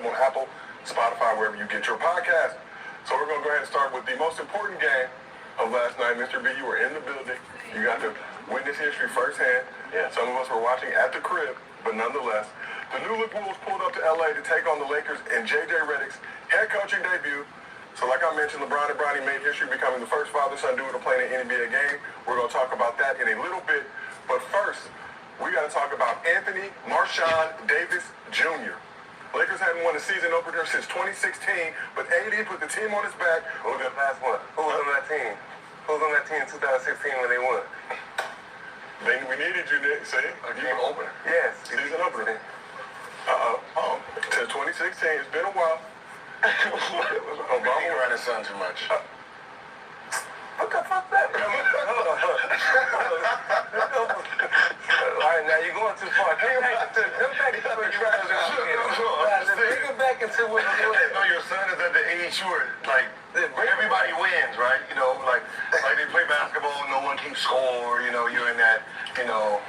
available on Apple, Spotify, wherever you get your podcast. So we're going to go ahead and start with the most important game of last night. Mr. B, you were in the building. You got to witness history firsthand. Yeah. Some of us were watching at the crib, but nonetheless, the New Look Wolves pulled up to L.A. to take on the Lakers in J.J. Redick's head coaching debut. So like I mentioned, LeBron and Bronny made history becoming the first father-son duo to play in an NBA game. We're going to talk about that in a little bit. But first, we got to talk about Anthony Marshawn Davis Jr. Lakers hadn't won a season opener since 2016, but AD put the team on his back. Who was the last one? Who was on that team? Who was on that team in 2016 when they won? We needed you, Nick. See? A game opener. Yes. Season opener. Since 2016, it's been a while. Obama ran his son too much. What the fuck that? All right, now you're going too far. Come back to where you guys are. Take it back into what you're doing. No, your son is at the age where, like, everybody wins, right? You know, like they play basketball, no one can score. You know, you're in that. You know,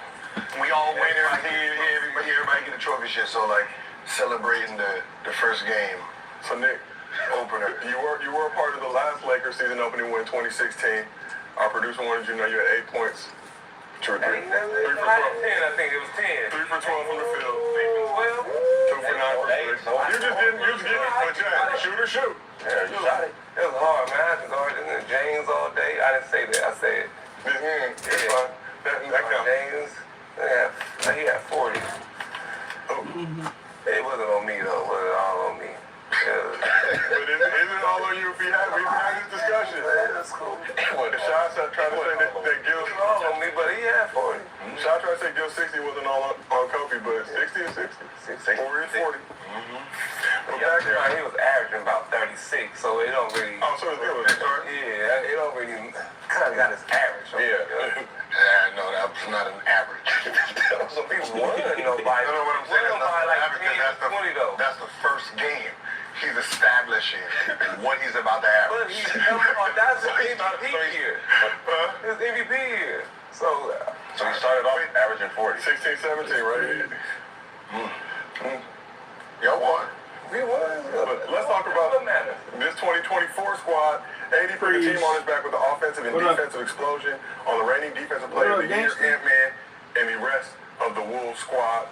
we all winners here. Everybody get a trophy shit. So like celebrating the first game. So Nick, opener. You were a part of the last Lakers season opening win 2016. Our producer wanted you to know you had 8 points. 3 for 12. 10, I think it was 10. 3 for 12 from the field. 2 for 12. 2 for 9 from 3. You just getting it, but yeah, shoot or shoot. Yeah, you shot it. It was hard, man. I had to guard in James all day. I didn't say that. I said, That counts. James, he had 40. It wasn't on me, though. It wasn't all on me. But isn't it all on you if we've had this discussion? Man, that's cool. Shai tried to say that Gil... It was all on me, but he had 40. Shai tried to say Gil 60 wasn't all on Kobe, but 60 is 60. 40 is 40. But back there, he was averaging about 36, so it don't really... Oh, so it's good. Yeah, it don't really... Kind of got his average. No, that was not an average. Some people won, nobody. No, what I'm saying is not like average, 10, 20 though. That's the first game. He's establishing what he's about to But average. that's his MVP year. His MVP year. So he started off averaging 40. 16, 17, right? Y'all won. We won. But let's talk about this 2024 squad. AD put the team on his back with the offensive and defensive explosion on the reigning defensive player of the year, Ant-Man, and the rest of the Wolves squad.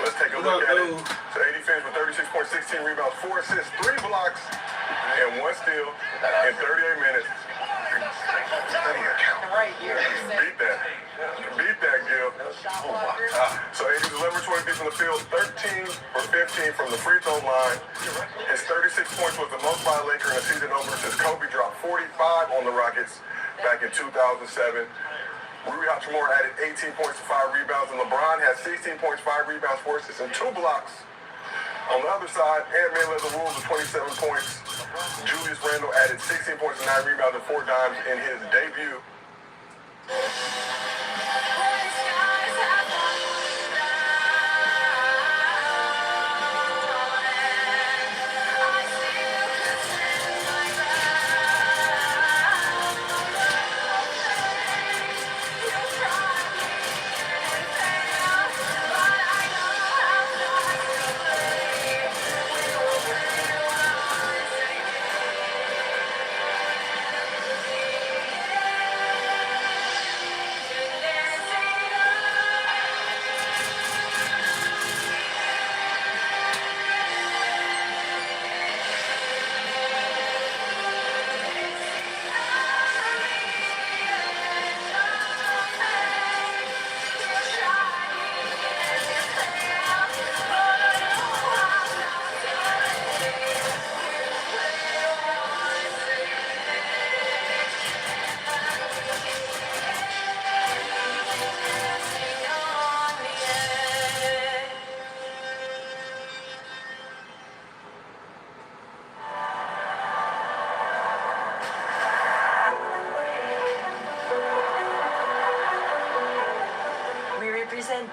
Let's take a look at it. So AD finished with 36 points, 16 rebounds, 4 assists, 3 blocks, and 1 steal in 38 minutes. Right here. Beat that, Gil. So AD delivered 23 from the field, 13 for 15 from the free throw line. His 36 points was the most by a Laker in a season opener since Kobe dropped 45 on the Rockets back in 2007. Rui Hachimura added 18 points to 5 rebounds, and LeBron had 16 points, 5 rebounds, 4 assists, and 2 blocks. On the other side, Ant-Man led the Wolves with 27 points. Julius Randle added 16 points and 9 rebounds and 4 dimes in his debut.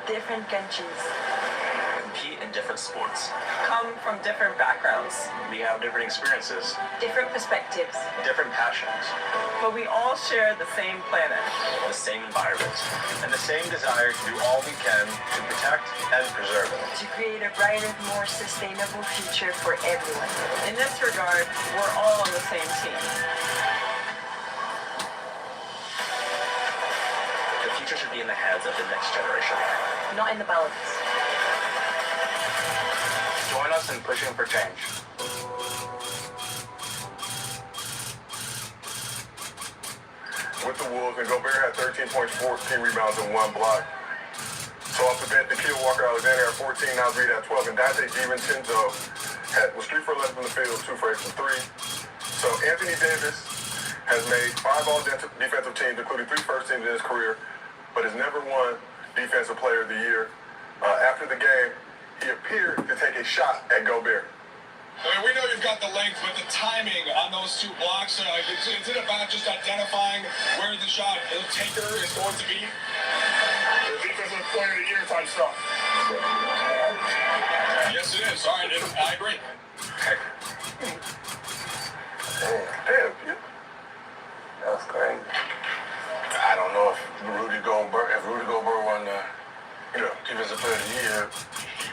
Different countries. Compete in different sports. Come from from different backgrounds. We have different experiences, different perspectives, different passions, But we all share the same planet. the same environment, and the same desire to do all we can to protect and preserve it. to create a brighter, more sustainable future for everyone. In this regard, we're all on the same team. The future should be in the hands of the next generation. Not in the balance. Join us in pushing for change. With the Wolves, and Gobert had 13 points, 14 rebounds, and 1 block. So off the bench, Nikhil Walker-Alexander had 14, Naz Reid had 12, and Dante DiVincenzo was 3 for 11 from the field, 2 for 8 from 3. So Anthony Davis has made 5 all-defensive teams, including 3 first teams in his career, but has never won Defensive Player of the Year. After the game, he appeared to take a shot at Gobert. I mean, we know you've got the length, but the timing on those 2 blocks, is it about just identifying where the shot taker is going to be? The defensive player of the year type stuff. Yes, it is. All right, I agree. Damn, yeah. That was crazy. I don't know if Rudy Gobert won the Defensive Player of the Year,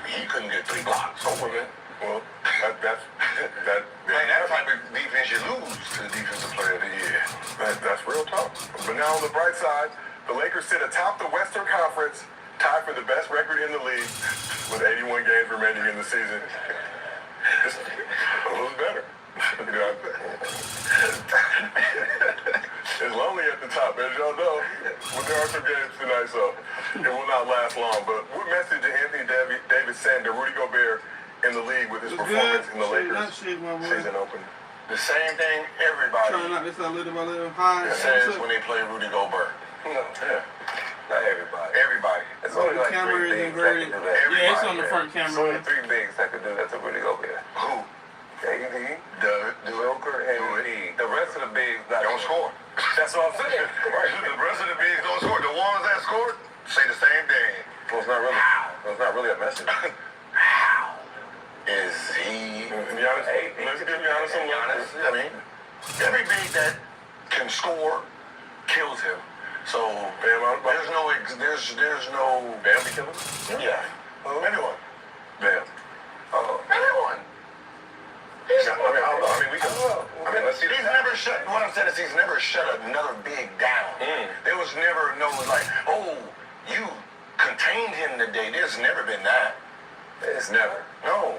he couldn't get 3 blocks. Over it. Well, that's That type of defense you lose to the Defensive Player of the Year. That's real talk. But now on the bright side, the Lakers sit atop the Western Conference, tied for the best record in the league, with 81 games remaining in the season. It's a little better. It's lonely at the top, as y'all know. But there are some games tonight, so it will not last long. But what message did Anthony Davis send to Rudy Gobert in the league with his performance in the Lakers season opener? The same thing everybody says when they play Rudy Gobert. Yeah. Not everybody. Everybody. It's only like 3 bigs that can do that. Yeah, it's on the front It's only camera. 3 bigs that can do that to Rudy Gobert. Who? KD, Joker and Embiid. The rest of the bigs Don't score. That's what I'm saying. Right. The rest of the bigs don't score. The ones that scored say the same thing. Well, it's not really a message. How is he? Let's give Giannis some love. I mean, every big that can score kills him. So there's no Bam be killing him? yeah. Anyone. Bam. Anyone. Let's see. He's never shut. What I'm saying is he's never shut another big down. There was never no like, oh, you contained him today. There's never been that. It's never. No.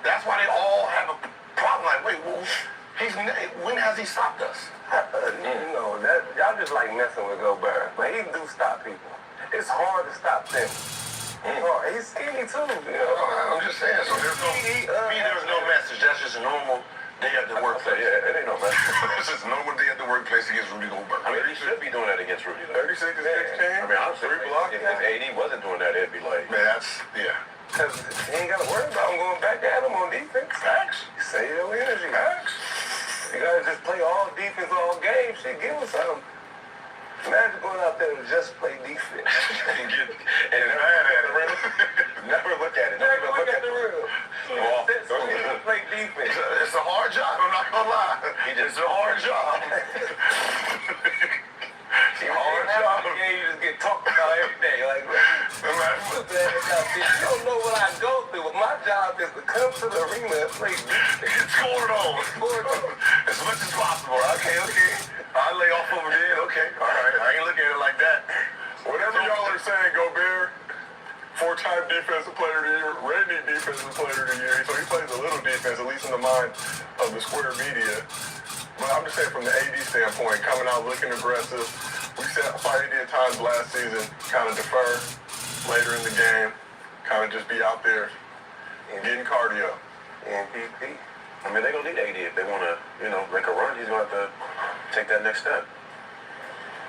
That's why they all have a problem. Like, wait, well, when has he stopped us? That y'all just like messing with Gobert, but he do stop people. It's hard to stop them. He's skinny too. I'm just saying. So there's no message. That's just a normal day at the workplace. Yeah, it ain't no message. It's just a normal day at the workplace against Rudy Gobert. I mean, he should be doing that against Rudy. 36 to 16. I mean, honestly, 3 blocks. if AD wasn't doing that, it'd be like, Man, that's because he ain't got to worry about him going back at him on defense. facts. Save your energy. Facts. You gotta just play all defense all game. Shit, give him something. Imagine going out there and just play defense. and mad at it. Never look at it. Never look at the rim. Play defense. It's a hard job. I'm not gonna lie. It's a hard job. Hard job. Yeah, you just get talked about every day. Like, you don't know what I go through. But my job is to come to the arena and play defense. Get scored on. As much as possible. Okay. I lay off over there. Okay. All right. I ain't looking at it like that. Whatever y'all are saying, Gobert, 4-time Defensive Player of the Year, reigning Defensive Player of the Year. So he plays a little defense, at least in the mind of the Square media. But I'm just saying from the AD standpoint, coming out looking aggressive. We saw AD at times last season kind of defer later in the game, kind of just be out there and getting cardio. MVP. I mean, they're going to need AD if they want to, make a run. He's going to have to take that next step.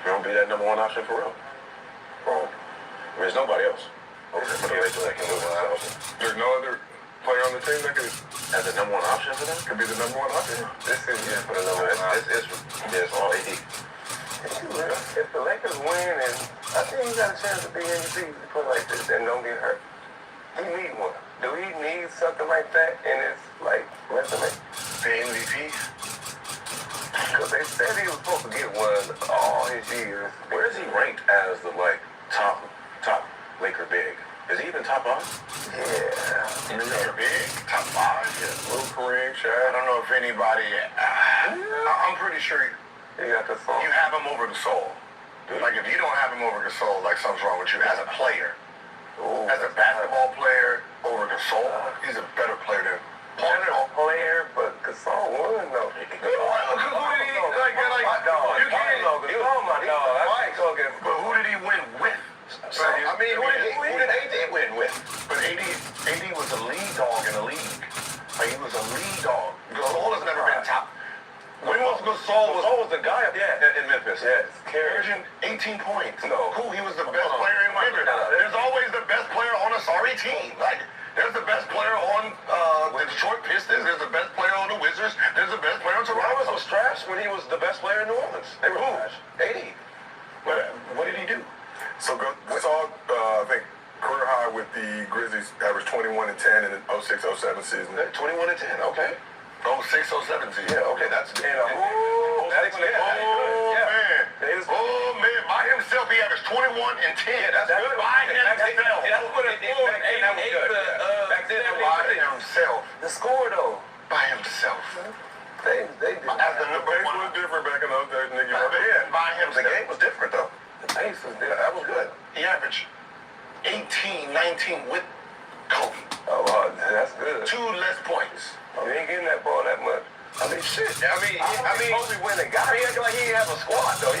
He won't be that number 1 option for real. There's nobody else. For the Lakers that can do it. There's no other player on the team that could As the number 1 option for them? be the number 1 option. This is for the number 1. It's all AD. If the Lakers win, and I think he got a chance to be MVP if he play like this and don't get hurt. He need one. Do he need something like that in his Dwayne, Shaq. I don't know if anybody. I'm pretty sure You got Gasol. you have him over Gasol. Like if you don't have him over Gasol, like something's wrong with you as a player. As a basketball player over Gasol, he's a better player than Paul. Player, but Gasol won though. But who did he win with? So, I mean, who did AD win with? But AD was a lead dog in the league. Like, he was a lead dog. Gasol has never been top. When was Gasol? Gasol was the guy up in Memphis. Yes, Averaging 18 points. No. Cool, he was the best player in Memphis. There's always the best player on a sorry team. Like, there's the best player on the Detroit Pistons. There's the best player on the Wizards. There's the best player on Toronto. Rollins was trash when he was the best player in New Orleans. They were trash. 80. But what did he do? So Gasol, I think, career high with the Grizzlies, averaged 21 and 10 in the 06-07 season. 21 and 10. Okay. 06, 07 season. Yeah, okay, that's good. Oh man, by himself he averaged 21 and 10. That's good. By himself. Back then, by himself. The score though. By himself. They did. As the number Pace one. was different back in those days, nigga. By himself. The game was different though. The pace was different. That was good. He averaged 18, 19 with Kobe. Oh, that's good. 2 less points. You ain't getting that ball that much. I mean, shit. I mean, Kobe went and got it. Like he didn't have a squad though.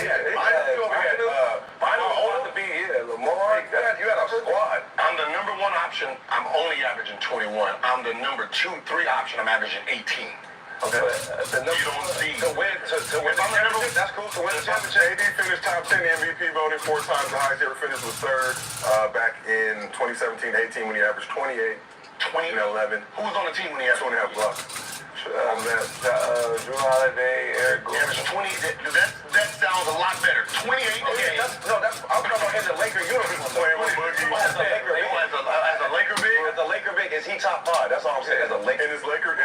Lamar. You had a squad. I'm the number 1 option. I'm only averaging 21. I'm the number 2, 3 option. I'm averaging 18. Okay. You don't see. To win the championship, that's cool. To win the championship. AD finished top 10 MVP voting 4 times. The highest he ever finished was 3rd back in 2017-18 when he averaged 28, 20 and 11. Who was on the team when he had 2.5 blocks. Drew Holiday, Eric He averaged 20. That sounds a lot better. 28 games. I'm talking about in the Laker uniform. Playing with Boogie. As a Laker big. As a Laker big. As a Laker big, is he top 5? That's all I'm saying. As a Laker. In his Laker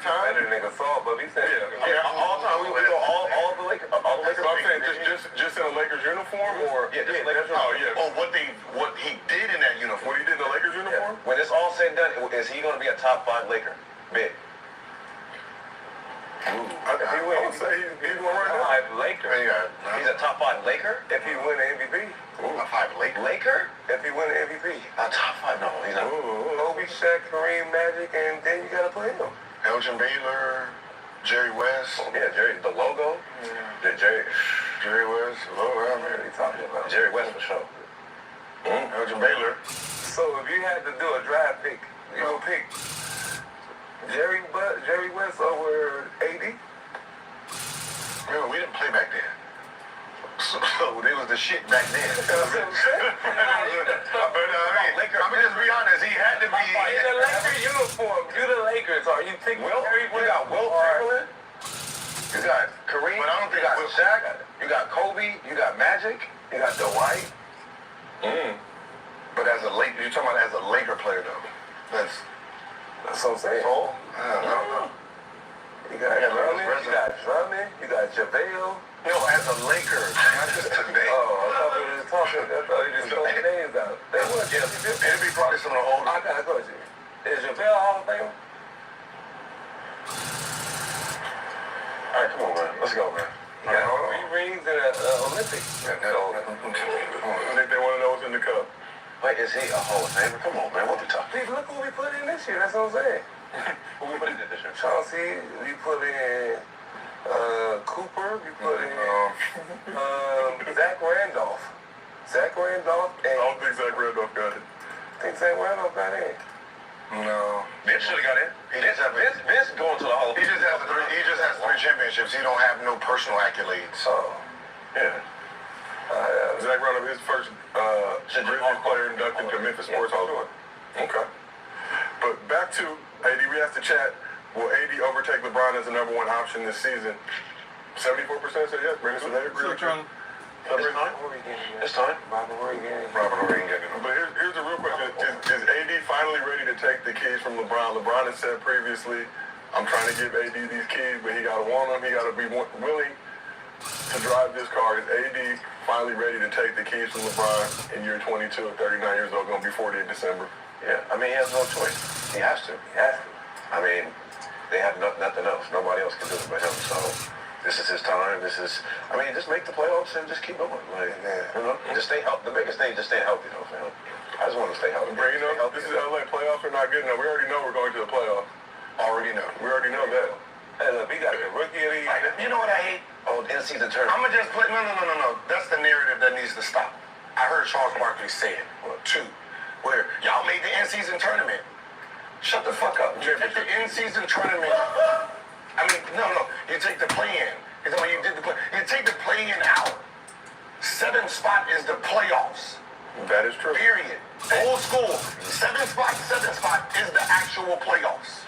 time. Better than Gasol, but he said. Yeah, all time. We go all the Lakers. All the Lakers. So I'm saying just in a Lakers uniform or Lakers. Oh yeah. Oh, what he did in that uniform. what he did in the Lakers uniform? When it's all said and done, is he going to be a top 5 Laker? Big. I would say he's one right now. 5 Laker. He's a top 5 Laker if he win the MVP. A 5 Laker. Laker if he win the MVP. A top 5? No, he's not. Kobe, Shaq, Kareem, Magic, and then you got to put him. Elgin Baylor, Jerry West. Yeah, Jerry, the logo. Yeah, Jerry West. What are you talking about? Jerry West for sure. Elgin Baylor. So if you had to do a draft pick, you would pick Jerry West over AD? Remember, we didn't play back then. So it was the shit back then. But I mean, just be honest, he had to be. In the Lakers uniform, you the Lakers. Are you picking Jerry West? You got Wilt Chamberlain. You got Kareem. But I don't think you got Shaq. You got Kobe. You got Magic. You got Dwight. But as a Laker, you're talking about as a Laker player though. That's what I'm saying. all. I don't know. You got Drummond. You got JaVale. No, as a Laker, not just today. Oh, I thought we were just talking. I thought you just throwing names out. They want you. It'd be probably some of the older. I got a question. Is JaVale Hall of Fame? All right, come on, man. Let's go, man. He got 3 rings in the Olympics. I think they want to know what's in the cup. Wait, is he a Hall of Famer? Come on, man. What we talking? Please look who we put in this year. That's what I'm saying. Who we put in this year? Chauncey, we put in Cooper, we put in Zach Randolph. I don't think Zach Randolph got it. Think Zach Randolph got in? No. Vince should have got in. Vince going to the Hall of He Fame. just has 3 championships. He don't have no personal accolades. Oh. Yeah. Zach Randolph, his first Grizzlies player inducted to Memphis Sports Hall of Fame. Okay. But back to AD, we have to chat. Will AD overtake LeBron as the number 1 option this season? 74% said yes. Brandon said they agree with you. It's time. Robert Horry ain't getting it. But here's the real question. Is AD finally ready to take the keys from LeBron? LeBron has said previously, I'm trying to give AD these keys, but he got to want them. He got to be willing to drive this car. Is AD finally ready to take the keys from LeBron in year 22 at 39 years old, going to be 40 in December? Yeah, I mean, he has no choice. He has to. I mean, They have nothing else. Nobody else can do it but him. So this is his time. Just make the playoffs and just keep going. Just stay healthy. The biggest thing is just stay healthy, though, fam. I just want to stay healthy. But this is LA. Playoffs are not good enough. We already know we're going to the playoffs. We already know that. Hey, look, we got the rookie of the year. You know what I hate? Oh, in-season tournament. I'm going to just play. No. That's the narrative that needs to stop. I heard Charles Barkley say it, where y'all made the in-season tournament. Shut the fuck up. You take the in-season tournament. No. You take the play-in. You take the play-in out. 7th spot is the playoffs. That is true. Period. Old school. 7th spot is the actual playoffs.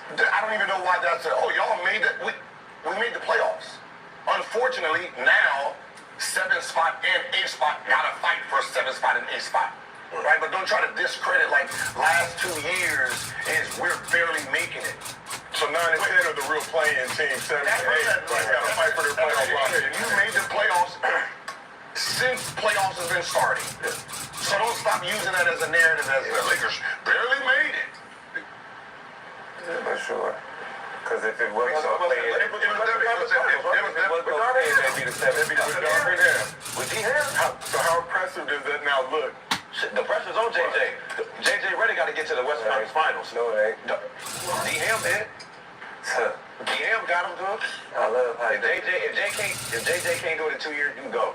I don't even know why that's it. Oh, y'all made it. We made the playoffs. Unfortunately, now 7th spot and 8th spot gotta fight for 7th spot and 8th spot. Right? But don't try to discredit like last 2 years is we're barely making it. So 9 and 10 are the real playing team. 7 and 8 gotta fight for their playoff spot. You made the playoffs since playoffs has been starting. So don't stop using that as a narrative as the Lakers barely made it. Yeah, for sure. Because if it was all playing, With D-Ham. So how impressive does that now look? The pressure's on JJ. JJ Redick got to get to the Western Conference Finals. No, it ain't. D-Ham did. D-Ham got him to it. I love how If JJ can't do it in 2 years, you can go.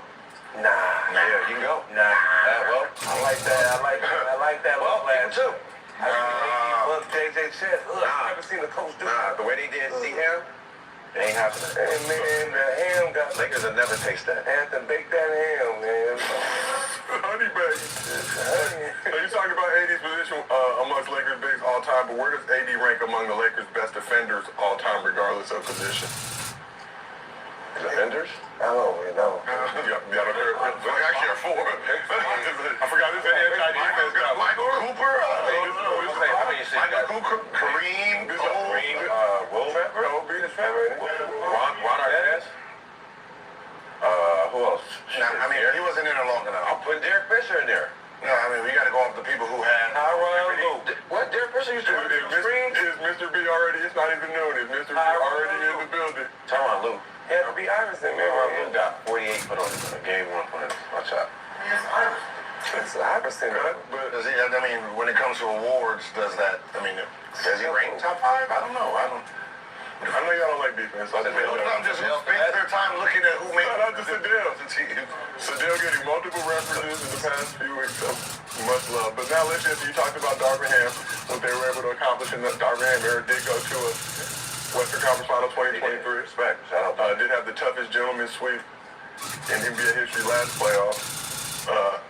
Nah. Yeah, you can go. Nah. Well, I like that. I like that. well, you too. Look, JJ said, look, I've never seen a coach do that. The way they did D-Ham, it ain't happening. Hey, man, the ham got Lakers will never taste that. Anthem bake that ham, man. Honey baked. So you're talking about AD's position amongst Lakers bigs all time, but where does AD rank among the Lakers' best defenders all time, regardless of position? Defenders? I don't really know. Y'all don't care. I care for. I forgot this is anti-defense guy. Michael Cooper? Michael Cooper? Kareem? Will? Kobe. Ron Artest? Who else? He wasn't in there long enough. I'm putting Derek Fisher in there. No, we got to go off the people who had... What? Derek Fisher used to run the screens? Is Mr. B already? It's not even noon. Is Mr. B already in the building? Tell on Lou. Had to be Iverson, man. Lou got 48 put on him. Game 1 points. Watch out. It's Iverson, man. But When it comes to awards, does he rank top 5? I don't know. I know y'all don't like defense. So I'm just spending their time looking at who made Shout out to Sadell. Sadell getting multiple references in the past few weeks, so much love. But now let's you talked about Darvin Ham, what they were able to accomplish in the Darvin Ham era did go to a Western Conference Final 2023. Respect. Shout out. Did have the toughest gentleman's sweep in NBA history last playoff.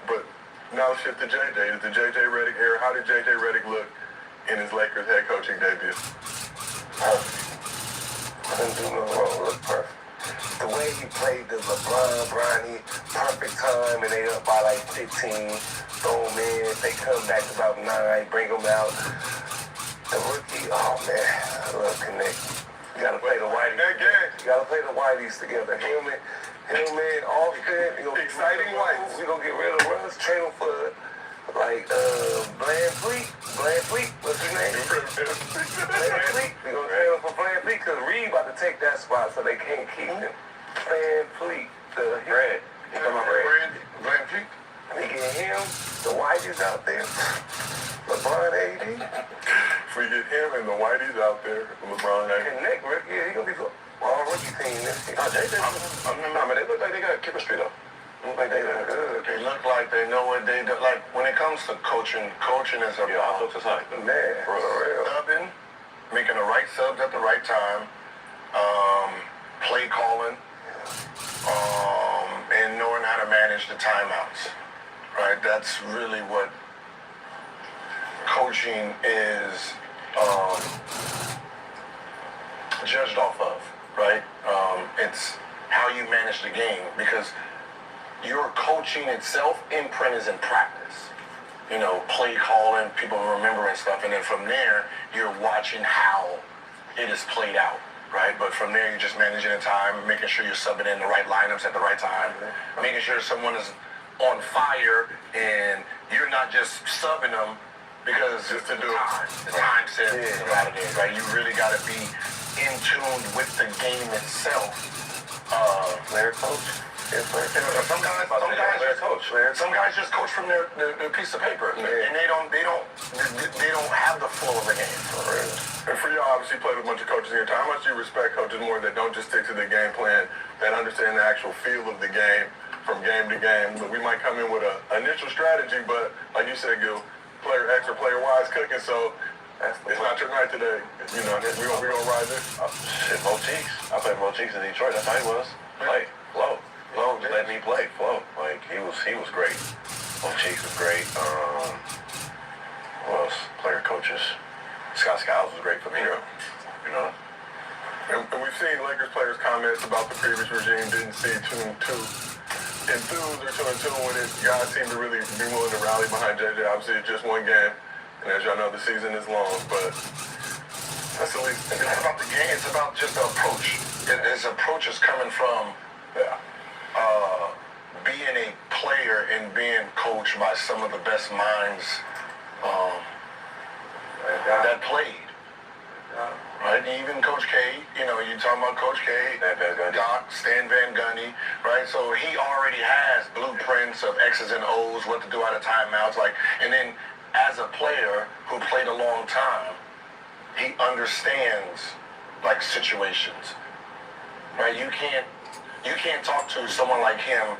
But now let's shift to JJ. It's the JJ Redick era. How did JJ Redick look in his Lakers head coaching debut? Couldn't do no wrong. Look perfect. The way he played the LeBron, Bronny, perfect time, and they up by like 15. Throw them in. They come back to about 9. Bring them out. The rookie, oh man, I love Connect. You gotta play the Whiteys. You gotta play the Whiteys together. Hillman, Austin. Exciting whites. We gonna get rid of Russ, trade them for like Bland Fleet, what's his name? Bland Fleet. We gonna trade him for Bland Fleet because Reed about to take that spot, so they can't keep him. Bland Fleet, the Red. You talking about Red? Bland Fleet? We get him, the Whiteys out there, LeBron AD. If we get him and the Whiteys out there, LeBron AD. Connect, yeah, he gonna be all rookie team this year. JJ. They look like they got chemistry though. Look like they look good. They look like they know what they do. Like when it comes to coaching is a Man, for real. Subbing, making the right subs at the right time, play calling, and knowing how to manage the timeouts. Right? That's really what coaching is judged off of, right? It's how you manage the game because your coaching itself imprint is in practice. Play calling, people remembering stuff, and then from there, you're watching how it is played out, right? But from there, you're just managing the time, making sure you're subbing in the right lineups at the right time, making sure someone is on fire, and you're not just subbing them because Just to do it. the time says a lot of games, right? You really got to be in tune with the game itself. Player coach. Some guys just coach from their piece of paper, and they don't have the flow of the game. And for y'all, obviously played with a bunch of coaches in your time. How much do you respect coaches more that don't just stick to the game plan, that understand the actual feel of the game from game to game? We might come in with an initial strategy, but like you said, Gil, player X or player Y is cooking, so it's not your night today. You know, we gonna ride this. Shit, Mo Cheeks. I played Mo Cheeks in Detroit. That's how he was. Play, flow. Flo let me play. Flo, like he was great. Mo Cheeks was great. Who else? Player coaches. Scott Skiles was great for me. You know. And we've seen Lakers players' comments about the previous regime didn't see too enthused or too in tune with it. Guys seem to really be willing to rally behind JJ. Obviously, it's just one game, and as y'all know, the season is long, but that's at least. It's not about the game. It's about just the approach. His approach is coming from being a player and being coached by some of the best minds that played. Right, even Coach K, you know, you talking about Coach K, Doc, Stan Van Gundy, right? So he already has blueprints of X's and O's, what to do out of timeouts, like, and then as a player who played a long time, he understands like situations, right? You can't talk to someone like him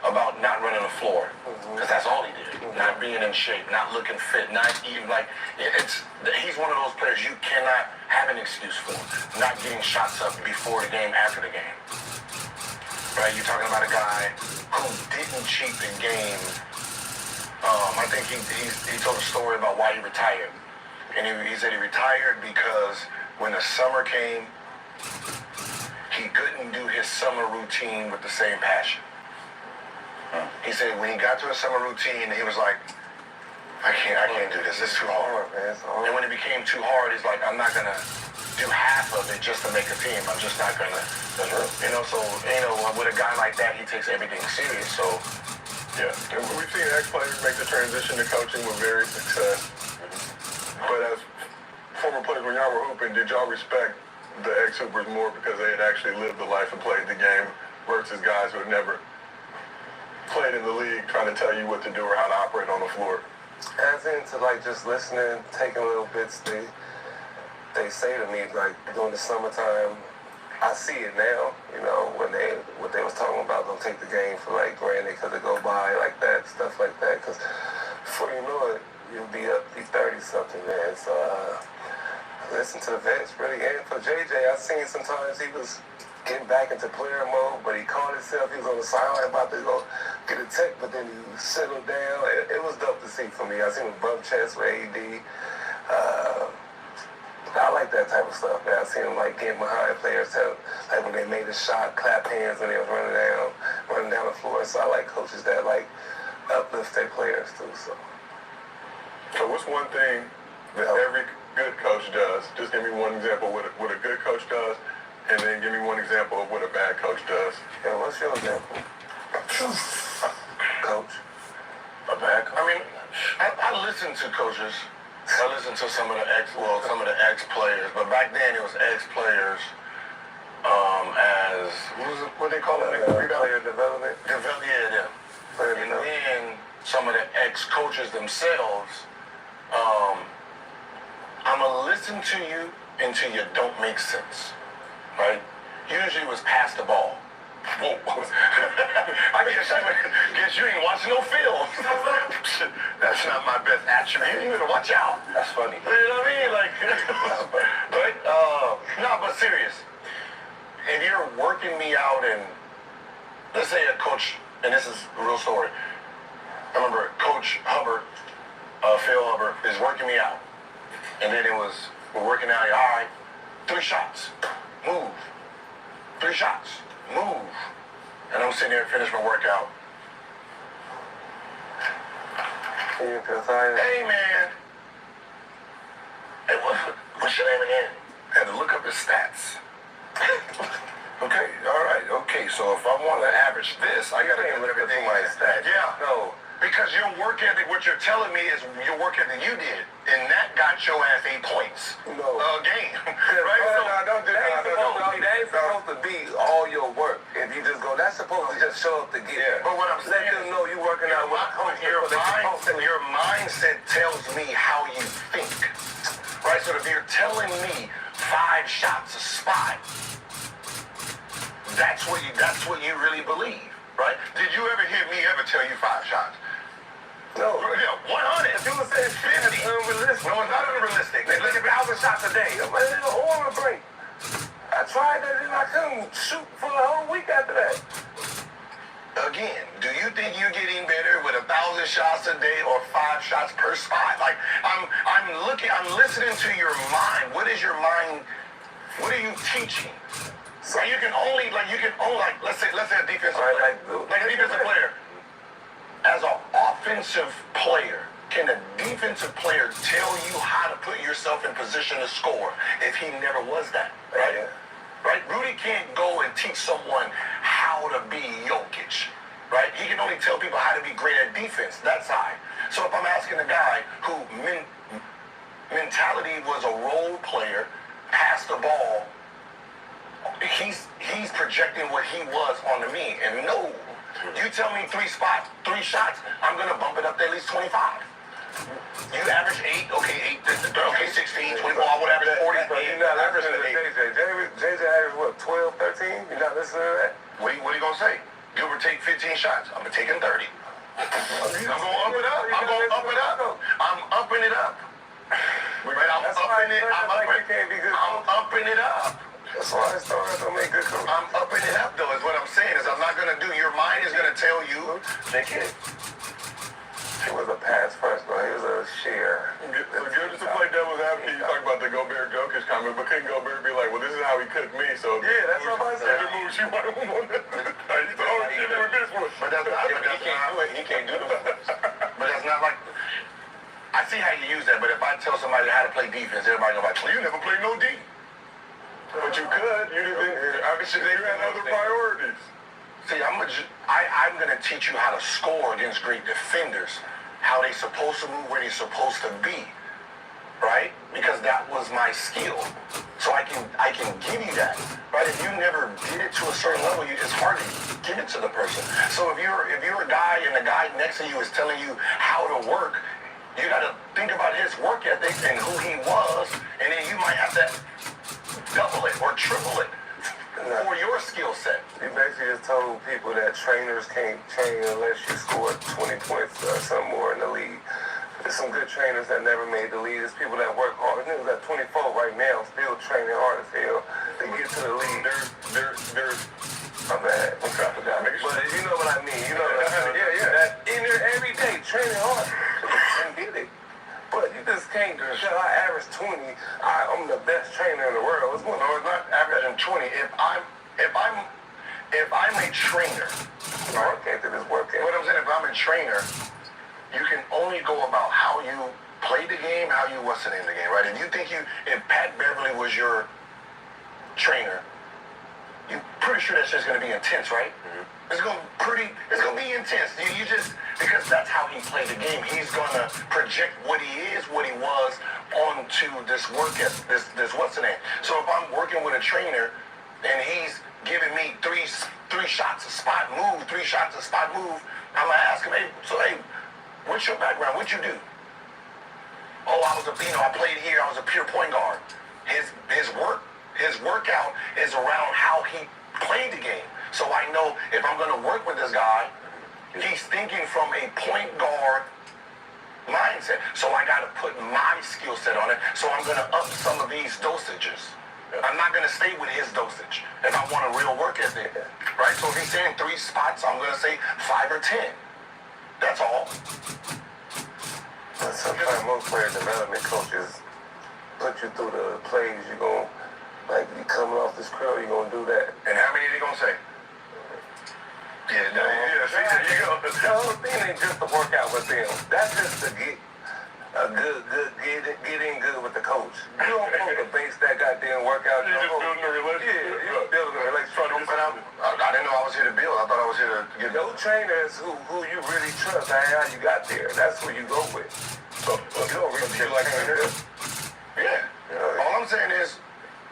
about not running the floor, because that's all he did. Not being in shape, not looking fit, not eating, like, he's one of those players you cannot have an excuse for. Not getting shots up before the game, after the game. Right, you're talking about a guy who didn't cheat the game. I think he told a story about why he retired. And he said he retired because when the summer came, he couldn't do his summer routine with the same passion. He said when he got to a summer routine, he was like, I can't do this. It's too hard. And when it became too hard, he's like, I'm not gonna do half of it just to make a team. I'm just not gonna. You know, so with a guy like that, he takes everything serious. So yeah, and we've seen ex-players make the transition to coaching with various success. But as former players, when y'all were hooping, did y'all respect the ex-hoopers more because they had actually lived the life and played the game versus guys who had never played in the league trying to tell you what to do or how to operate on the floor? As into like just listening, taking little bits they say to me, like during the summertime, I see it now, you know, what they was talking about, don't take the game for like granted because it go by like that, stuff like that, because before you know it, you'll be up, be 30-something, man. So listen to the vets, really. And for JJ, I seen sometimes he was getting back into player mode, but he caught himself. He was on the sideline about to go get a tech, but then he settled down. It was dope to see for me. I seen him bump chest with AD. I like that type of stuff, man. I seen him like getting behind players, like when they made a shot, clap hands when they was running down the floor. So I like coaches that like uplift their players too. So what's one thing that every good coach does? Just give me one example of what a good coach does, and then give me one example of what a bad coach does. Yeah, what's your example? Coach? A bad coach? I mean, I listen to coaches. I listen to some of the ex-players, but back then it was ex-players as, what they call it? Player development? Yeah. And then some of the ex-coaches themselves, I'm going to listen to you until you don't make sense, right? Usually it was pass the ball. Whoa. I guess you ain't watching no film. That's not my best attribute. You better watch out. That's funny. You know what I mean? Like, right? No, but serious. If you're working me out and, let's say a coach, and this is a real story. I remember Coach Hubbard, Phil Hubbard, is working me out. And then we're working out, all right, 3 shots, move. 3 shots, move. And I'm sitting there and finish my workout. Hey, man. Hey, what's your name again? I had to look up his stats. Okay, all right, okay. So if I want to average this, I got to do everything like that. Yeah. No, Because your work ethic, what you're telling me is your work ethic you did, and that got your ass 8 points a game, right? That ain't supposed to be all your work. If you just go, that's supposed to just show up to get. But what I'm saying, let them know you working out with a coach. Your mindset tells me how you think, right? So if you're telling me 5 shots a spot, that's what you really believe, right? Did you ever hear me ever tell you 5 shots? No. Yeah, 100. If you would say 50, it's unrealistic. No, it's not unrealistic. They look at 1,000 shots a day. I'm in an order break. I tried that and I couldn't shoot for the whole week after that. Again, do you think you're getting better with 1,000 shots a day or 5 shots per spot? Like, I'm listening to your mind. What is your mind? What are you teaching? So you can only, let's say a defensive player. Like a defensive player. As an offensive player, can a defensive player tell you how to put yourself in position to score if he never was that, right? Right? Rudy can't go and teach someone how to be Jokic, right? He can only tell people how to be great at defense, that side. So if I'm asking a guy who mentality was a role player, passed the ball, he's projecting what he was onto me, and no. You tell me 3 shots, I'm going to bump it up to at least 25. You average 8, okay, 16, 24, I would average 40. You're not listening to JJ. JJ averaged what, 12, 13? You're not listening to that? What are you going to say? Gilbert take 15 shots. I'm taking 30. I'm going to up it up. I'm upping it up. Right, I'm upping it up. That's why I started to make good coaches. I'm upping it up, though, is what I'm saying. Is I'm not going to do, your mind is going to tell you, make it. He was a pass first, but he was a share. So good just to play devil's advocate, you talk about the Gobert Jokic comment, but couldn't Gobert be like, well, this is how he cooked me, so yeah, that's what I said. The moves you might want to with this one. But that's not, he can't do the moves. But that's not like, I see how you use that, but if I tell somebody how to play defense, everybody gonna be like, well, you never played no D. But you could. You didn't. Obviously, they had other priorities. See, I'm going to teach you how to score against great defenders, how they're supposed to move, where they're supposed to be, right? Because that was my skill. So I can give you that, right? If you never did it to a certain level, it's hard to give it to the person. So if you're a guy and the guy next to you is telling you how to work, you got to think about his work ethic and who he was, and then you might have to double it or triple it for your skill set. You basically just told people that trainers can't train unless you score 20 points or something more in the league. There's some good trainers that never made the league. There's people that work hard. Niggas at 24 right now still training hard as hell to get to the league. There's my bad. I forgot. But you know what I mean. You know what I mean. Yeah. That in there every day training hard and get it. But you just can't tell I average 20. I'm the best trainer in the world. It's not averaging 20. If I'm a trainer, right? What I'm saying, if I'm a trainer, you can only go about how you play the game, how you wasn't in the game, right? If Pat Beverly was your trainer, you're pretty sure that shit's gonna be intense, right? Mm-hmm. It's gonna be intense. You just, because that's how he played the game. He's gonna project what he is, what he was, onto this work ethic, this what's the name. So if I'm working with a trainer and he's giving me three shots a spot move, 3 shots a spot move, I'm gonna ask him, hey, what's your background? What'd you do? Oh, I played here. I was a pure point guard. His workout is around how he played the game. So I know if I'm going to work with this guy, he's thinking from a point guard mindset. So I got to put my skill set on it. So I'm going to up some of these dosages. I'm not going to stay with his dosage if I want a real work ethic, right? So if he's saying 3 spots, I'm going to say 5 or 10. That's all. Sometimes most player development coaches put you through the plays. You're going to, like, you coming off this curl, you're going to do that. And how many are they going to say? Yeah, see, there you go. The whole thing ain't just to work out with them. That's just to get get in good with the coach. You don't want to base that goddamn workout. You're just building a relationship. Yeah, you're building a relationship. But I didn't know I was here to build. I thought I was here to get No trainers who you really trust. How you got there. That's who you go with. So, You don't really you like trainers? Yeah. All I'm saying is,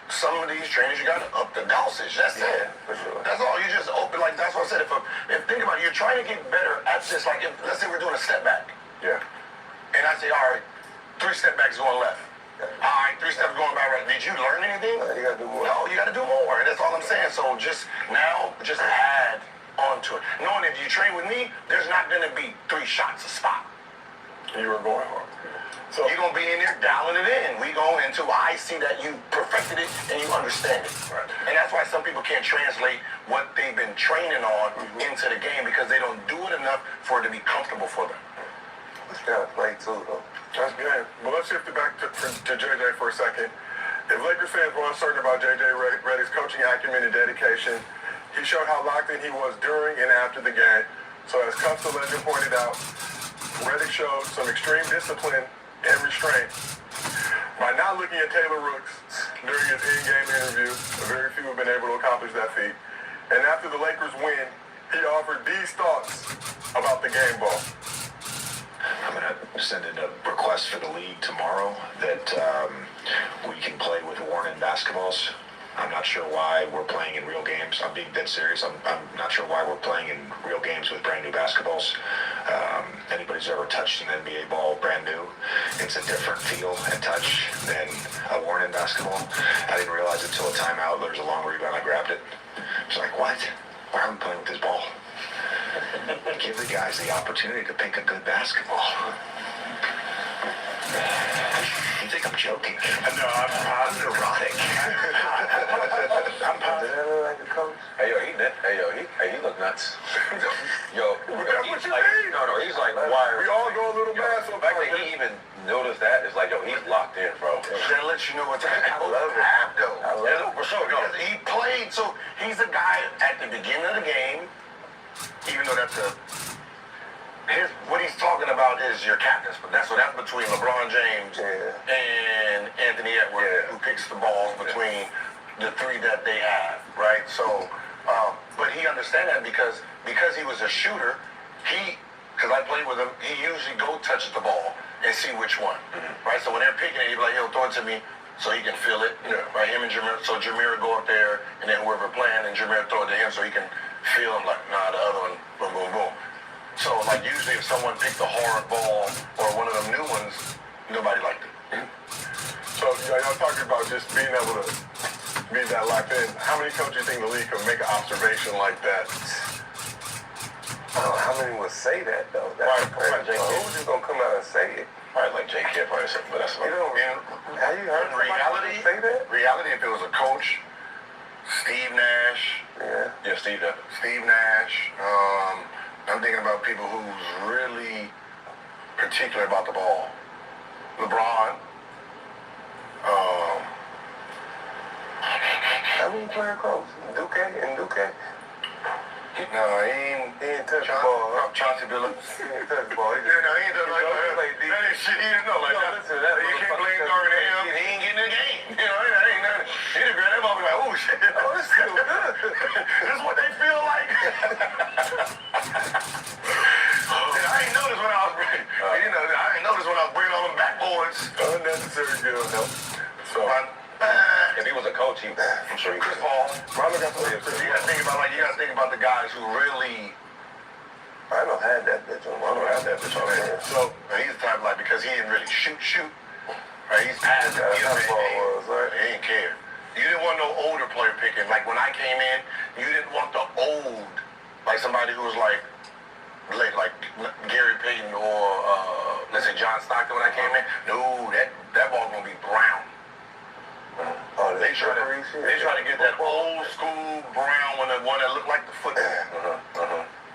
some of these trainers, you got to up the dosage. That's it. For sure. That's all. You just open, like, that's what I said. If think about it, you're trying to get better at this. Like, let's say we're doing a step back. Yeah. And I say, all right, 3 step backs going left. All right, 3 steps going back right. Did you learn anything? You got to do more. No, you got to do more. That's all I'm saying. So just add on to it. Knowing if you train with me, there's not going to be 3 shots a spot. You were going hard. So You're going to be in there dialing it in. We go into, I see that you perfected it and you understand it. Right. And that's why some people can't translate what they've been training on into the game because they don't do it enough for it to be comfortable for them. It's got to play too, though. that's good. Well, let's shift it back to JJ for a second. If Lakers fans were uncertain about JJ Redick's coaching acumen and dedication, he showed how locked in he was during and after the game. So as Custom Legend pointed out, Redick showed some extreme discipline and restraint by not looking at Taylor Rooks during his in-game interview. Very few have been able to accomplish that feat. And after the Lakers win, he offered these thoughts about the game ball. I'm going to send in a request for the league tomorrow that we can play with worn-in basketballs. I'm not sure why we're playing in real games. I'm being dead serious. I'm not sure why we're playing in real games with brand new basketballs. Anybody who's ever touched an NBA ball brand new, it's a different feel and touch than a worn-in basketball. I didn't realize it until a timeout. There was a long rebound. I grabbed it. It's like, what? Why are we playing with this ball? Give the guys the opportunity to pick a good basketball. You think I'm joking? No, I'm neurotic. I'm Does that look like a coach? He look nuts. Yo, What you like, mean? no, he's like wired. We all go a little mad The fact that sometimes. he even noticed that is like, yo, he's locked in, bro. That lets you know what type of love it. have, though. I love it. For sure, no. Because he played, so he's a guy at the beginning of the game, even though that's what he's talking about is your captains, but that's between LeBron James and Anthony Edwards, who picks the balls between the 3 that they have, right? So, but he understands that because he was a shooter, because I played with him, he usually go touch the ball and see which one, right? So when they're picking it, he'd be like, yo, throw it to me so he can feel it, right? Him and Jameer, so Jameer would go up there, and then whoever playing, and Jameer throw it to him so he can feel him like, nah, the other one, boom, boom, boom. So, like, usually if someone picked a hard ball or one of them new ones, nobody liked it. So y'all talking about just being able to be that locked in. How many coaches think the league could make an observation like that? I don't know how many would say that, though. That's crazy. Who's just going to come out and say it? Probably like J.K. probably something, but that's You know, have you heard somebody say that? Reality, if it was a coach, Steve Nash. Yeah. Steve Nash. I'm thinking about people who's really particular about the ball. LeBron. How many player coach? Duque? No, he ain't touch the ball. Chauncey Billups. He ain't touch the ball. He ain't done like that. That ain't shit. He didn't know like that. Listen, that You can't blame Darvin Ham. He ain't getting in the game. You know, that ain't nothing. He'd have grabbed that ball and be like, oh shit. Oh, this is still good. This is what they feel like. I ain't noticed when I was bringing, all them backboards. Unnecessary guilt. So If he was a coach, I'm sure he Chris Paul. Ronald got some You gotta think about the guys who really. I don't have that bitch on. So he's the type like because he didn't really shoot. Right? He's passed. That's how ball was, right? He didn't care. You didn't want no older player picking. Like when I came in, you didn't want the old, like somebody who was like Gary Payton or let's say John Stockton when I came in. No, that ball gonna be brown. Oh, They try to get that old school brown one that looked like the football.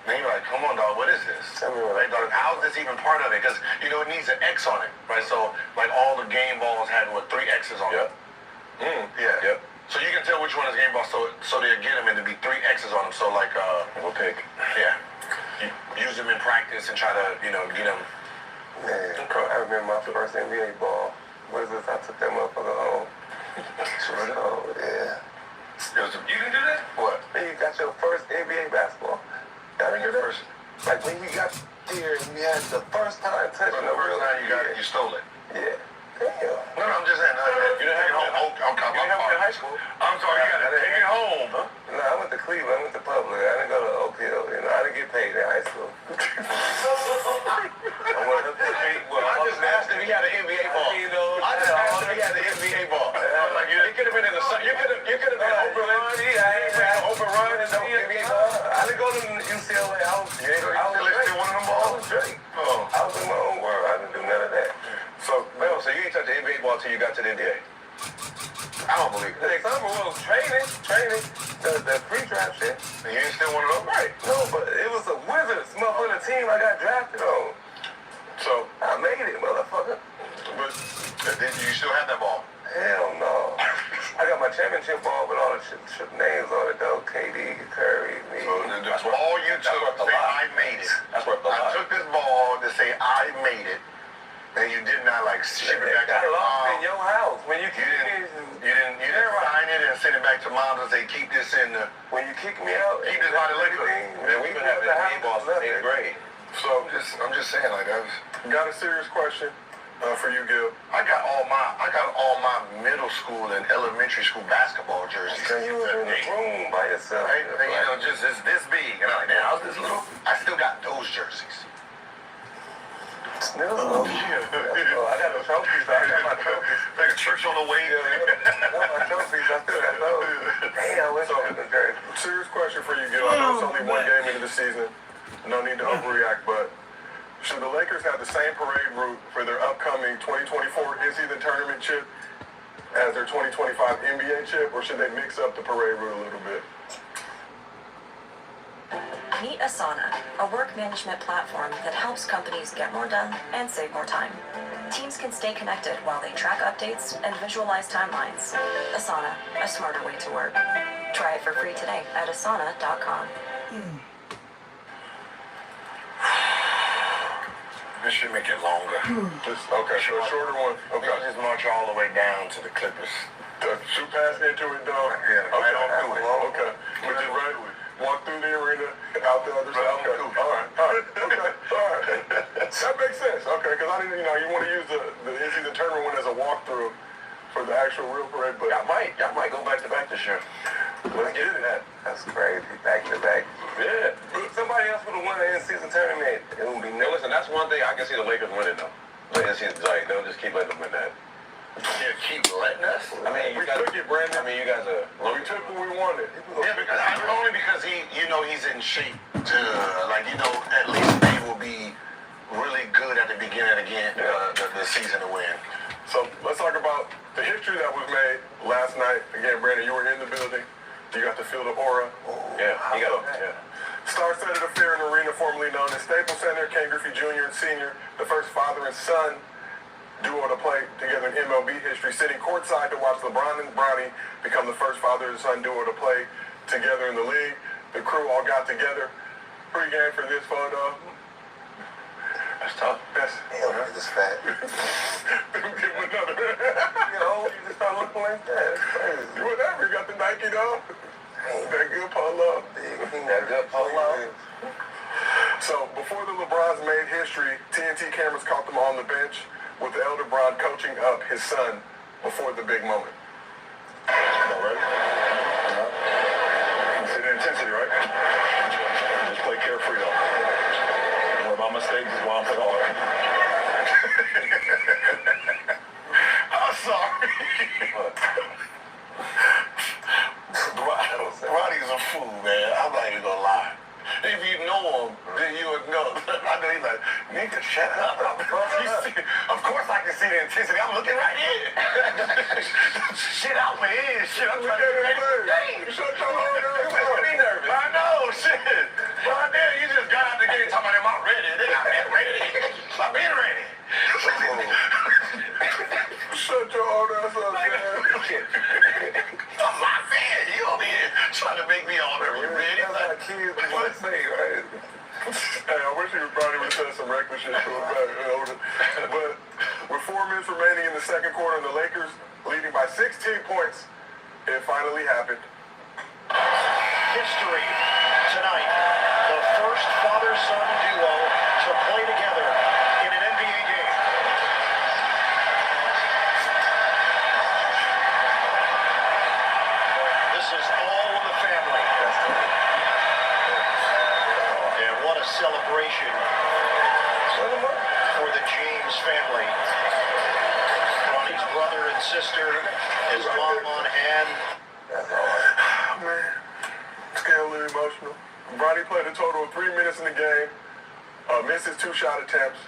Then you're like, come on, dog, what is this? Tell me what Right, dog, how is this even part of it? Because, it needs an X on it, right? So, like, all the game balls had, 3 X's on it? Yeah. Yep. So you can tell which one is game ball, so they'll get them and there'll be 3 X's on them. So, like, we'll pick. Yeah. You use them in practice and try to, get them. Man, I remember my first NBA ball. What is this? I took that motherfucker home. Yeah. You can do that? What? You got your first NBA basketball. I'm sorry, you got to take it home. Huh? No, I went to Cleveland. I went to public. I didn't go to OPO. You know, I didn't get paid in high school. I just asked if he had an NBA ball. I just asked if he had an NBA ball. Like, it could have been in the sun. You could have been open run. Open run and no NBA ball. I didn't go to UCLA. I was Still one of them balls? straight. Oh. I was in my own world. I didn't do none of that. So you ain't touched the NBA ball till you got to the NBA? I don't believe it. The summer was training. The pre-draft shit. And you ain't still one of them? Right. No, but it was a Wizards motherfucking team I got drafted on. So, I made it, motherfucker. but you still have that ball? Hell no. I got my championship ball with all the names on it though. KD, Curry, me. So that's what all you took to say I made it. That's what I took this ball to say I made it. And you did not like ship it back to got your lost mom. in your house. When you You didn't sign it and send it back to mom and say keep this in the. when you kick me out, Keep this by the liquor. man, we've been having NBA balls since 8th grade. So I'm just saying like that. Got a serious question for you, Gil. I got all my middle school and elementary school basketball jerseys. So you was in the room by yourself. Right? And, you know, just it's this big, and I'm like, damn, I was this little. I still got those jerseys. Still, I got the trophies. I got my trophies. Like a church on the way. I got my trophies. I still got those. Damn, what's the jersey? Serious question for you, Gil. I know it's only one game into the season. No need to overreact, but should the Lakers have the same parade route for their upcoming 2024 in-season tournament chip as their 2025 NBA chip, or should they mix up the parade route a little bit? Meet Asana, a work management platform that helps companies get more done and save more time. Teams can stay connected while they track updates and visualize timelines. Asana, a smarter way to work. Try it for free today at asana.com. This should make it longer. Okay, so a shorter one. Okay, just march all the way down to the Clippers. Shoot past into it, dog. Yeah, right on through it. Okay. We just right. Walk through the arena, out the other side. Okay. All right. Okay. All right. That makes sense. Okay, because I didn't, you want to use the in-season tournament one as a walkthrough for the actual real parade, but I might go back to back this year. let's get it. That's crazy. Back to back. Yeah. Somebody else would have won the in-season tournament. It would be Hey, listen, that's one thing I can see the Lakers winning though. Like, they'll just keep letting them win that. Yeah, keep letting us. I mean, We took it, Brandon. I mean, you guys are. We took what we wanted. Yeah, because only because he's in shape to at least they will be really good at the beginning again the season to win. So let's talk about the history that was made last night. Again, Brandon, you were in the building. You got to feel the aura. Yeah, you got it. Yeah. Star-studded affair in the arena formerly known as Staples Center. Ken Griffey Jr. and Sr., the first father and son duo to play together in MLB history, sitting courtside to watch LeBron and Bronny become the first father and son duo to play together in the league. The crew all got together pre-game for this photo. That's tough. That's this fat. give him another. You just start looking like that. It's crazy. Whatever, you got the Nike though. That good polo. That good polo. So before the LeBrons made history, TNT cameras caught them on the bench with the elder Bron coaching up his son before the big moment. All ready? You see the intensity, right? Just play carefree though. Don't worry about mistakes is why I'm put all right. I'm sorry. Ronnie's a fool, man. I'm not even gonna lie. If you know him, then you would know. I know he's like, nigga, shut up. Of course I can see the intensity. I'm looking right here. Shit out my ears. Shit, I'm trying to get Shut your mouth. be nervous. I know, shit. But then you just got out the gate talking about, am I ready? Nigga, I'm ready. I've been ready. Shut your old ass up, man. I'm not saying you over here trying to make me all nervous. Ready? That's how kids want to say, right? Hey, I wish you probably would have said some reckless shit to him back. But with 4 minutes remaining in the second quarter, the Lakers leading by 16 points, it finally happened. History tonight. The first father-son duo to play together in an NBA game. his mom on hand. That's all. Man, it's getting a little emotional. Bronny played a total of 3 minutes in the game, missed his 2 shot attempts,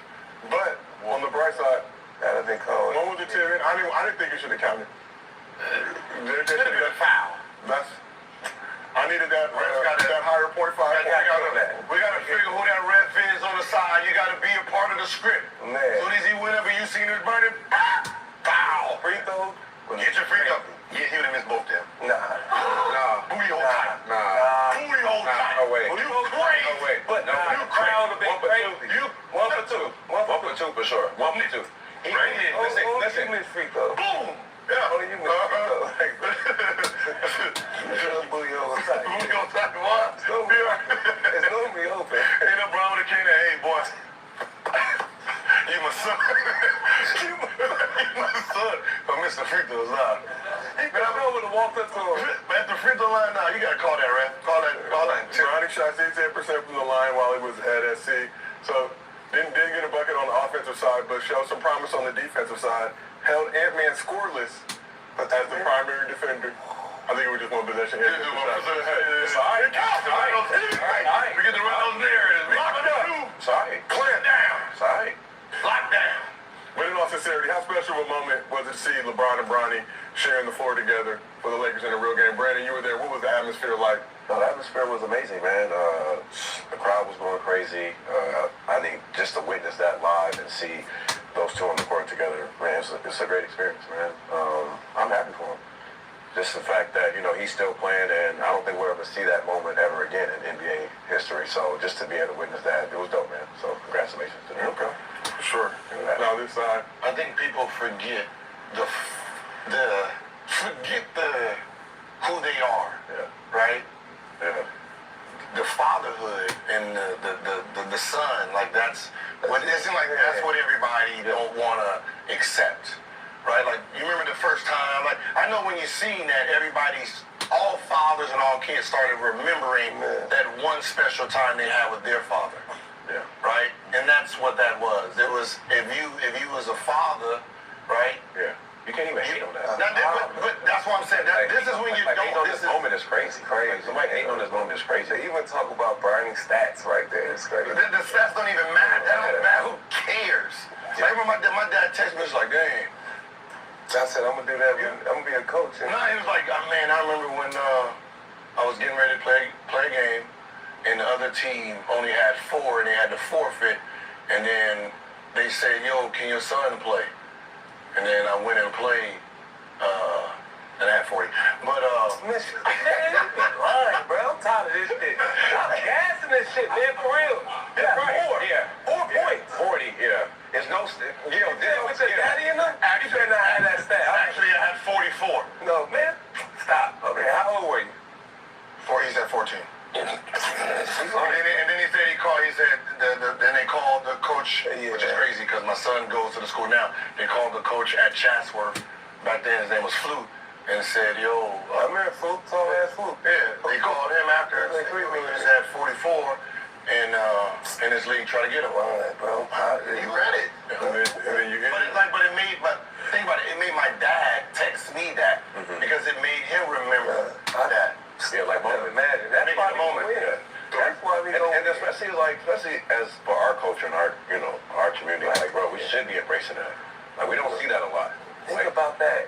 but on the bright side, That'd have been cold. one was a tip in. I didn't think it should have counted. There should have been a foul. I needed that higher .5. We gotta figure who that ref is on the side. You gotta be a part of the script. Man. Soon as he went up and you seen it burning, foul. Free throw? Get your free throw. Yeah, he would have missed both them. Nah. Booty hole tight. Booty hole tight. No way. Well, you crazy. No way. But you crowd a bit crazy. One for two. 1 for 2 for sure. 1 for 2. Listen. You missed free throw. Boom. Yeah. Only you missed free throw. Booty hole tight. Booty hole tight. What? It's gonna be open. Ain't no problem with the king. Hey, boy. You my son. You my son. But Mr. Free Throws out. Man, I would have walked up to him. But at the free throw line now, you gotta call that, ref. Call that. Bronny shot 68% from the line while he was at SC. So didn't get a bucket on the offensive side, but showed some promise on the defensive side. Held Ant-Man scoreless as the primary defender. I think it was just one possession. It's all right. We get the rounds there. Lock it up. Sorry. Clear down. Sorry. Lock down. But in all sincerity, how special of a moment was it to see LeBron and Bronny sharing the floor together for the Lakers in a real game? Brandon, you were there. What was the atmosphere like? No, the atmosphere was amazing, man. The crowd was going crazy. I think just to witness that live and see those two on the court together, man, it's a great experience, man. I'm happy for him. Just the fact that, he's still playing, and I don't think we'll ever see that moment ever again in NBA history. So just to be able to witness that, it was dope, man. So congratulations to them. Okay. Sure. Now this side. I think people forget who they are. Yeah. Right? Yeah. The fatherhood and the son, like that's what it seems like that's what everybody don't wanna accept. Right? Like you remember the first time, like I know when you seen that all fathers and all kids started remembering that one special time they had with their father. Yeah. Right? And that's what that was. It was if you was a father, right? Yeah. You can't even hate on that. But that's what I'm saying. This is when you hating on don't. this moment is crazy. Crazy. Somebody hating on this moment is crazy. They even talk about Bronny stats right there. It's crazy. The stats don't even matter. That don't matter. Who cares? Yeah. I remember my dad texted me, he was like, dang. I said, I'm going to do that. I'm going to be a coach. No, he was like, man, I remember when I was getting ready to play a game, and the other team only had 4, and they had to forfeit, and then they said, yo, can your son play? And then I went and played, and I had 40. But, Man, lying, bro. I'm tired of this shit. I'm gassing this shit, man, for real. Yeah, 4 points. 40, yeah. It's no, with your daddy in there? You better not have that stat. actually, I had 44. No, man. Stop. Okay, how old were you? He's at 14. And then he said he said, then they called the coach, which is crazy because my son goes to the school now. They called the coach at Chatsworth. Back then his name was Flute. And said, yo. I remember Flute, tall ass Flute. Yeah, they called him after. He was at 44. And in his league, try to get him. Bro, You read it. And then you hit it. Think about it. It made my dad text me that because it made him remember that. Yeah, like moment. Imagine. That's why we moment. win. That's why we go. And especially as for our culture and our community, like, bro, we should be embracing that. Like, we don't see that a lot. Think about that.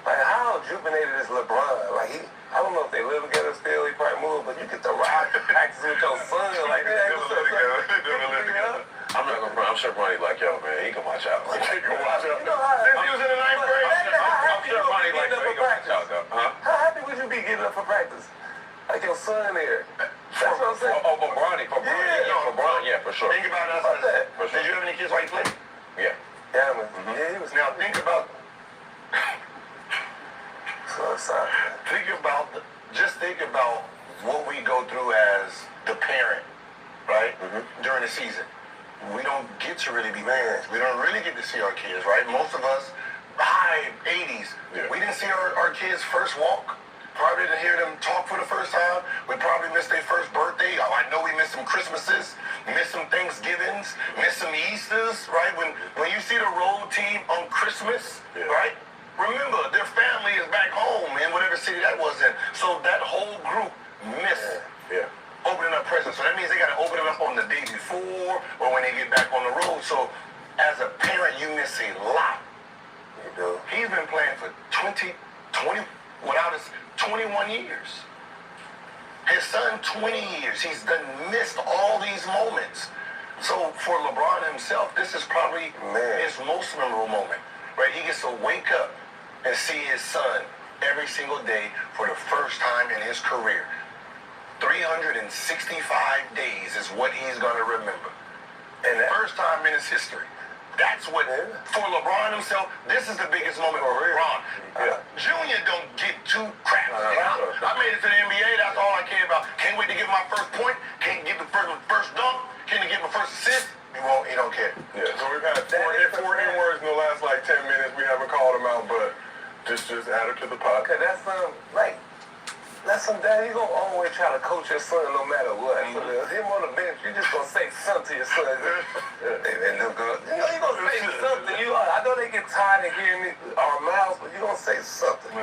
Like, how juvenated is LeBron? Like, I don't know if they live together still, he probably moved, but you get to ride practice with your son like that. I'm not gonna front. I'm sure Bronny like, yo, man, he can watch out. He can watch out. You know how Since he was in the 9th grade. I'm sure Bronny like, he can watch out, though. How happy would you be getting up for practice? Like your son there. That's what I'm saying. For Bronny. For Bronny, yeah, for sure. Think about that. Did you have any kids while you played? Yeah. Yeah, man. Yeah, he was. Now think about. Think about what we go through as the parent, right? During the season. We don't get to really be parents. We don't really get to see our kids, right? Most of us, high 80s, we didn't see our kids' first walk. Probably didn't hear them talk for the first time. We probably missed their first birthday. Oh, I know we missed some Christmases, missed some Thanksgivings, missed some Easters, right? When you see the road team on Christmas, right? Remember, their family is back whatever city that was in. So that whole group missed opening up presents. So that means they got to open it up on the day before or when they get back on the road. So as a parent, you miss a lot. You know, he's been playing for 21 years. His son, 20 years. He's done missed all these moments. So for LeBron himself, this is probably his most memorable moment, right? He gets to wake up and see his son every single day for the first time in his career. 365 days is what he's going to remember. And the first time in his history. That's what, for LeBron himself, this is the biggest moment for LeBron. Junior don't get too crappy. I made it to the NBA, that's all I care about. Can't wait to get my first point, can't get the first dunk, can't get my first assist. He don't care. Yeah, so we've had four N-words in the last like 10 minutes. We haven't called them out, but just add it to the pot. Okay, that's some dad. You gonna always try to coach your son no matter what. So him on the bench, you just gonna say something to your son. And you gonna say something. I know they get tired of hearing our mouths, but you gonna say something. I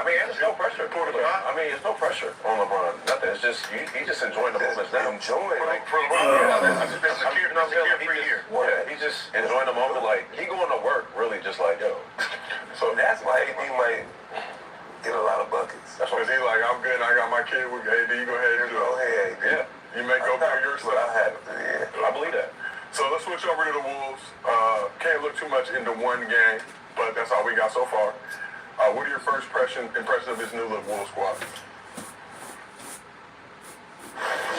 mean, there's no pressure. It's no pressure on LeBron. Nothing. It's just he's just enjoying the moments now. Enjoying. For LeBron, it's been secure for a year. Yeah, he's just enjoying the moment. Like he going to work, really, just like yo. So that's why he might get a lot of buckets. That's because he's like, I'm good. I got my kid with AD. You go ahead and do it. Yeah. You may go for your stuff. I believe that. So let's switch over to the Wolves. Can't look too much into one game, but that's all we got so far. What are your first impressions of this new look Wolves squad?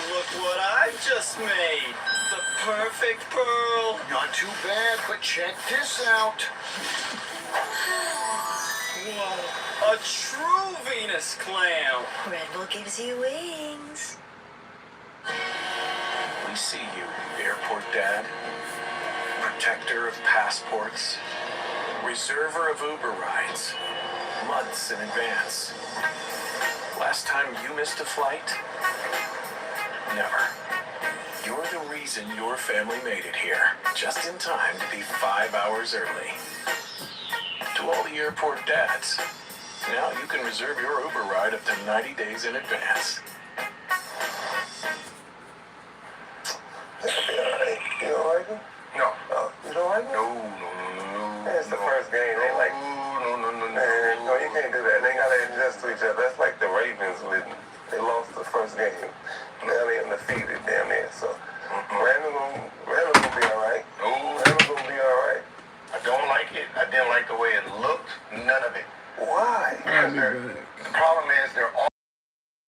Look what I just made. The perfect pearl. Not too bad, but check this out. Whoa, a true Venus clam. Red Bull gives you wings. We see you, airport dad. Protector of passports. Reserver of Uber rides. Months in advance. Last time you missed a flight? Never. You're the reason your family made it here, just in time to be 5 hours early. To all the airport dads, now you can reserve your Uber ride up to 90 days in advance. You don't like him? No. You don't like him? No. It's the first game. They like, no, you can't do that. They gotta adjust to each other. That's like the Ravens when they lost the first game. Now they undefeated.